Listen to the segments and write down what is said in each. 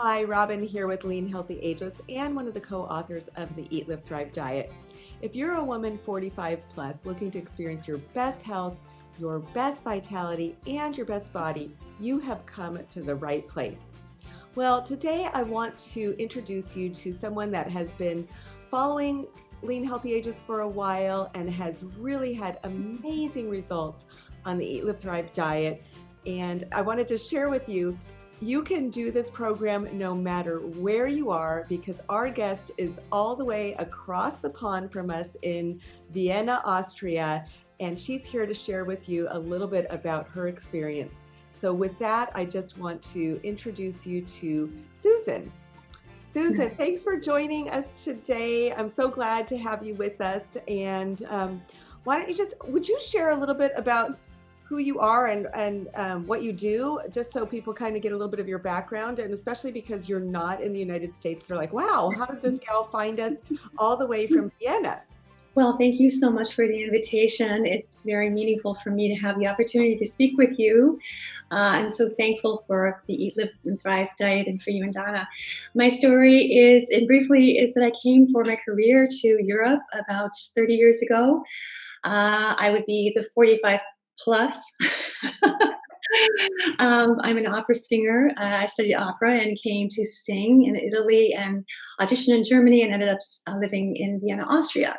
Hi, Robyn here with Lean Healthy Ageless and one of the co-authors of the Eat, Live, Thrive Diet. If you're a woman 45 plus looking to experience your best health, your best vitality, and your best body, you have come to the right place. Well, today I want to introduce you to someone that has been following Lean Healthy Ageless for a while and has really had amazing results on the Eat, Live, Thrive diet. And I wanted to share with you, you can do this program no matter where you are, because our guest is all the way across the pond from us in Vienna, Austria, and she's here to share with you a little bit about her experience. So with that, I just want to introduce you to Susan. Susan, thanks for joining us today. I'm so glad to have you with us. And would you share a little bit about who you are and what you do, just so people kind of get a little bit of your background, and especially because you're not in the United States, they're like, wow, how did this gal find us all the way from Vienna? Well, thank you so much for the invitation. It's very meaningful for me to have the opportunity to speak with you. I'm so thankful for the Eat, Live, and Thrive diet and for you and Donna. My story is that I came for my career to Europe about 30 years ago. I would be the 45 plus. I'm an opera singer. I studied opera and came to sing in Italy and audition in Germany and ended up living in Vienna, Austria.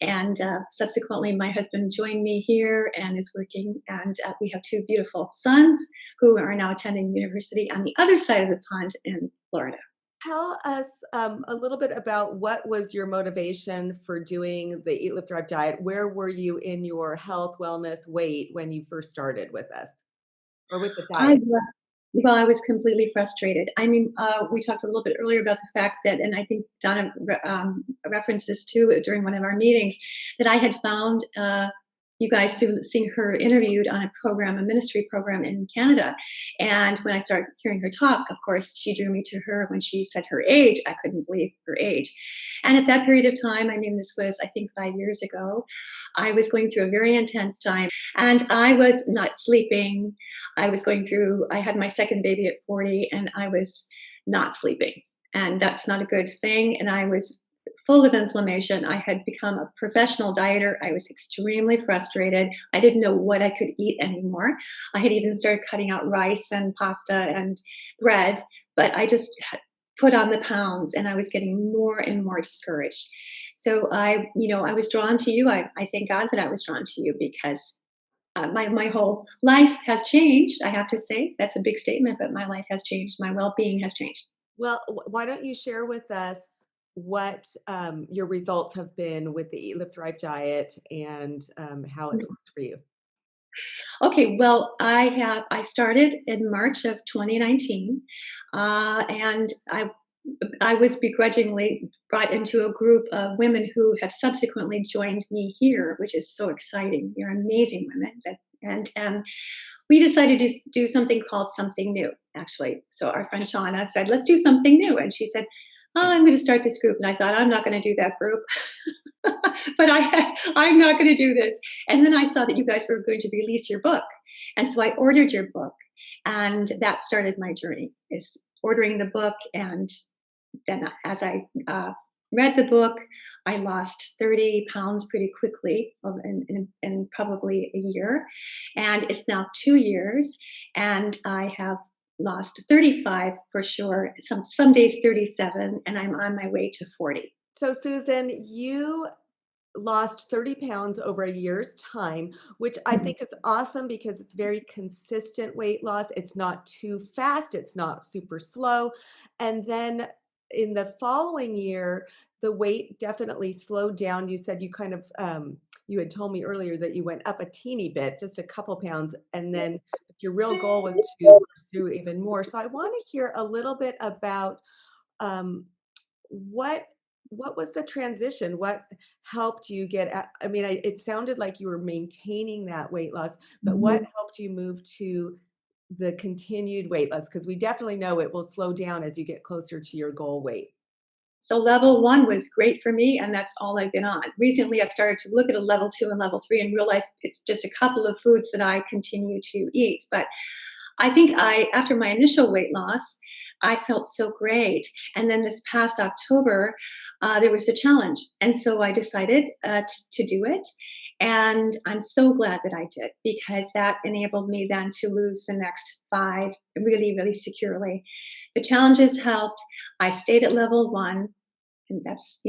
And subsequently, my husband joined me here and is working. And we have two beautiful sons who are now attending university on the other side of the pond in Florida. Tell us a little bit about what was your motivation for doing the Eat, Live, Thrive diet. Where were you in your health, wellness, weight when you first started with us or with the I diet? Well, I was completely frustrated. I mean, we talked a little bit earlier about the fact that, and I think Donna referenced this too during one of our meetings, that I had found you guys through seeing her interviewed on a ministry program in Canada. And when I started hearing her talk, of course, she drew me to her when she said her age. I couldn't believe her age. And at that period of time, I mean, this was, I think, 5 years ago, I was going through a very intense time and I was not sleeping. I had my second baby at 40 and I was not sleeping. And that's not a good thing. And I was full of inflammation. I had become a professional dieter. I was extremely frustrated. I didn't know what I could eat anymore. I had even started cutting out rice and pasta and bread, but I just put on the pounds and I was getting more and more discouraged. So I was drawn to you. I thank God that I was drawn to you because my whole life has changed. I have to say that's a big statement, but my life has changed. My well-being has changed. Well, why don't you share with us what your results have been with the Eat, Live, Thrive diet and how it's worked for you? Okay, well, I started in March of 2019, and I was begrudgingly brought into a group of women who have subsequently joined me here, which is so exciting. You're amazing women, and we decided to do something called Something New, actually. So our friend Shauna said, let's do something new. And she said, oh, I'm going to start this group. And I thought, I'm not going to do that group. But I'm not going to do this. And then I saw that you guys were going to release your book. And so I ordered your book. And that started my journey, is ordering the book. And then as I read the book, I lost 30 pounds pretty quickly in probably a year. And it's now 2 years, and I have lost 35 for sure, some days 37, and I'm on my way to 40. So, Susan, you lost 30 pounds over a year's time, which I Mhm. think is awesome because it's very consistent weight loss. It's not too fast, it's not super slow. And then in the following year, the weight definitely slowed down. You said you kind of, you had told me earlier that you went up a teeny bit, just a couple pounds, and then your real goal was to pursue even more. So I want to hear a little bit about um, what what was the transition? What helped you I mean, it sounded like you were maintaining that weight loss, but what Mhm. helped you move to the continued weight loss? Because we definitely know it will slow down as you get closer to your goal weight. So level one was great for me, and that's all I've been on. Recently, I've started to look at a level two and level three and realize it's just a couple of foods that I continue to eat. But I think after my initial weight loss, I felt so great. And then this past October, there was the challenge. And so I decided to do it. And I'm so glad that I did because that enabled me then to lose the next 5 really, really securely. The challenges helped. I stayed at level 1, and that's,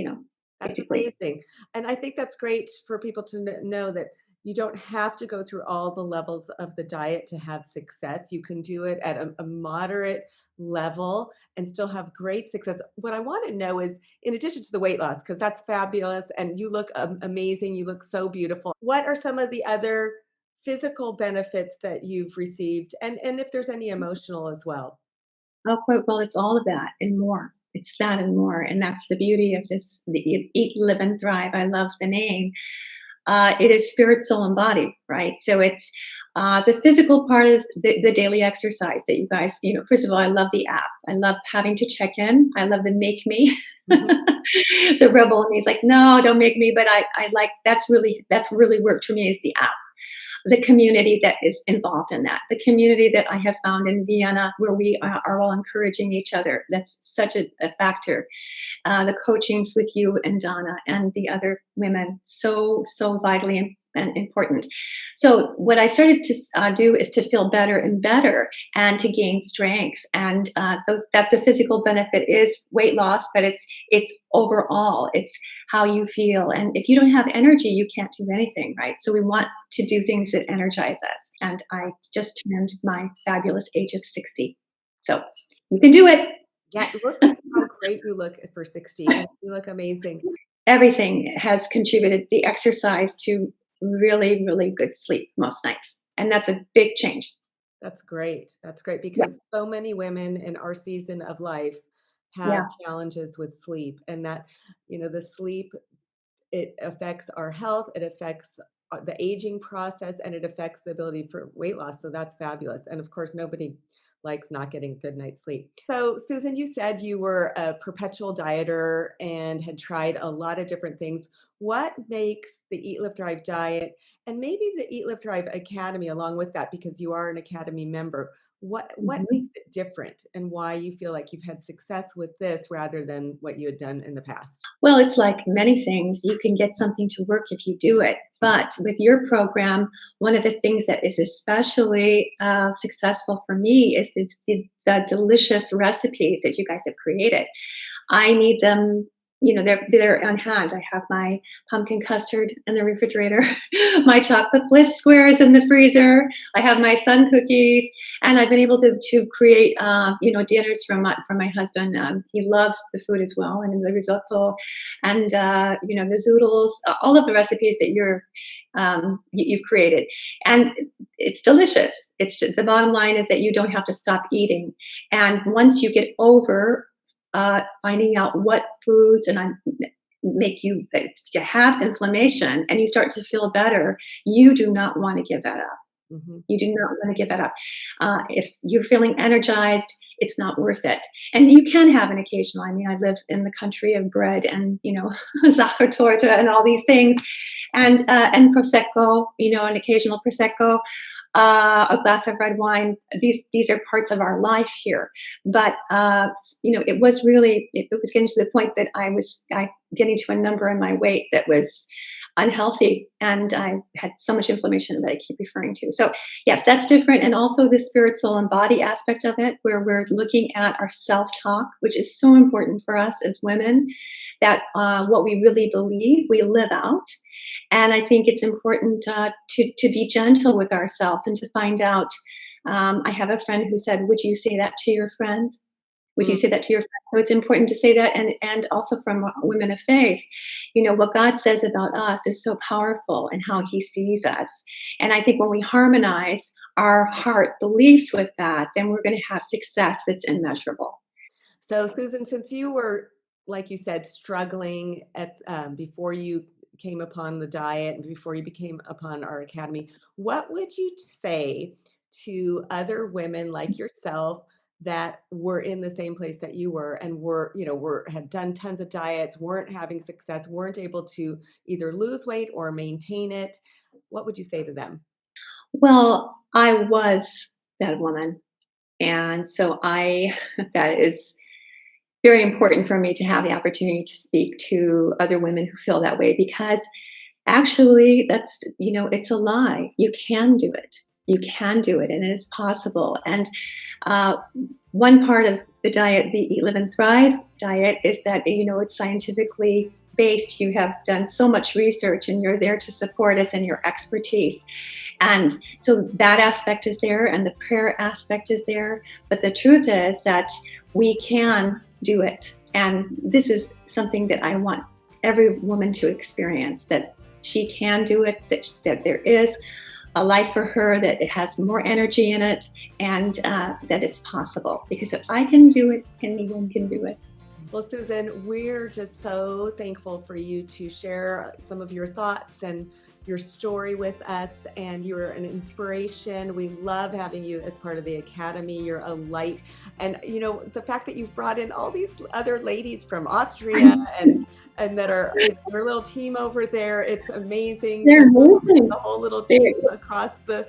That's basically. amazing. And I think that's great for people to know that you don't have to go through all the levels of the diet to have success. You can do it at a moderate level and still have great success. What I want to know is, in addition to the weight loss, because that's fabulous and you look amazing, you look so beautiful. What are some of the other physical benefits that you've received? And if there's any emotional as well? Oh, quite well, it's all of that and more. It's that and more. And that's the beauty of this, the Eat, Live, and Thrive. I love the name. It is spirit, soul, and body, right? So it's the physical part is the daily exercise that you guys, first of all, I love the app. I love having to check in. I love the make me. Mhm. The rebel in me is like, no, don't make me. But I like that's really worked for me is the app, the community that is involved in that, the community that I have found in Vienna, where we are all encouraging each other. That's such a factor. The coachings with you and Donna and the other women, so vitally and important. So what I started to do is to feel better and better, and to gain strength. And that the physical benefit is weight loss, but it's overall, it's how you feel. And if you don't have energy, you can't do anything, right? So we want to do things that energize us. And I just turned my fabulous age of 60, so you can do it. Yeah, look at how great you look for 60, and you look amazing. Everything has contributed, the exercise, to really, really good sleep most nights. And that's a big change. That's great. That's great Yeah. because so many women in our season of life have Yeah. challenges with sleep, and that, the sleep, it affects our health, it affects the aging process, and it affects the ability for weight loss. So that's fabulous. And of course, nobody likes not getting a good night's sleep. So, Susan, you said you were a perpetual dieter and had tried a lot of different things. What makes the Eat, Live, Thrive diet and maybe the Eat, Live, Thrive Academy along with that, because you are an Academy member, what makes Mhm. it different and why you feel like you've had success with this rather than what you had done in the past? Well, it's like many things. You can get something to work if you do it. But with your program, one of the things that is especially successful for me is the delicious recipes that you guys have created. I need them, they're on hand. I have my pumpkin custard in the refrigerator, my chocolate bliss squares in the freezer. I have my sun cookies, and I've been able to create, dinners for my husband. He loves the food as well, and the risotto, and the zoodles, all of the recipes that you've created, and it's delicious. It's just, the bottom line is that you don't have to stop eating, and once you get over finding out what foods make you to have inflammation, and you start to feel better, you do not want to give that up. Mhm. You do not want to give that up. If you're feeling energized, it's not worth it. And you can have an occasional. I mean, I live in the country of bread and Sacher torta and all these things, and prosecco. An occasional prosecco, a glass of red wine. These are parts of our life here. But it was getting to the point that I getting to a number in my weight that was unhealthy, and I had so much inflammation that I keep referring to. So yes, that's different, and also the spirit, soul, and body aspect of it, where we're looking at our self-talk, which is so important for us as women. That what we really believe, we live out. And I think it's important to be gentle with ourselves and to find out. I have a friend who said, "Would you say that to your friend? Would you Mm. say that to your friend?" So it's important to say that, and also from women of faith. What God says about us is so powerful, and how He sees us. And I think when we harmonize our heart beliefs with that, then we're going to have success that's immeasurable. So, Susan, since you were, like you said, struggling before you came upon the diet and before you became upon our academy, what would you say to other women like yourself that were in the same place that you were and had done tons of diets, weren't having success, weren't able to either lose weight or maintain it? What would you say to them? Well, I was that woman. And so that is very important for me to have the opportunity to speak to other women who feel that way, because actually that's, it's a lie. You can do it. You can do it, and it is possible. And uh, one part of the diet, the Eat, Live, and Thrive diet, is that, it's scientifically based. You have done so much research, and you're there to support us and your expertise. And so that aspect is there, and the prayer aspect is there. But the truth is that we can do it. And this is something that I want every woman to experience, that she can do it, that there is a life for her, that it has more energy in it, and that it's possible. Because if I can do it, anyone can do it. Well, Susan, we're just so thankful for you to share some of your thoughts and your story with us, and you're an inspiration. We love having you as part of the Academy. You're a light. And, the fact that you've brought in all these other ladies from Austria and that are your little team over there, it's amazing. They're amazing. The whole little team across the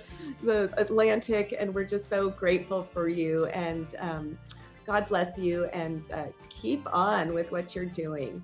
Atlantic, and we're just so grateful for you. And God bless you, and keep on with what you're doing.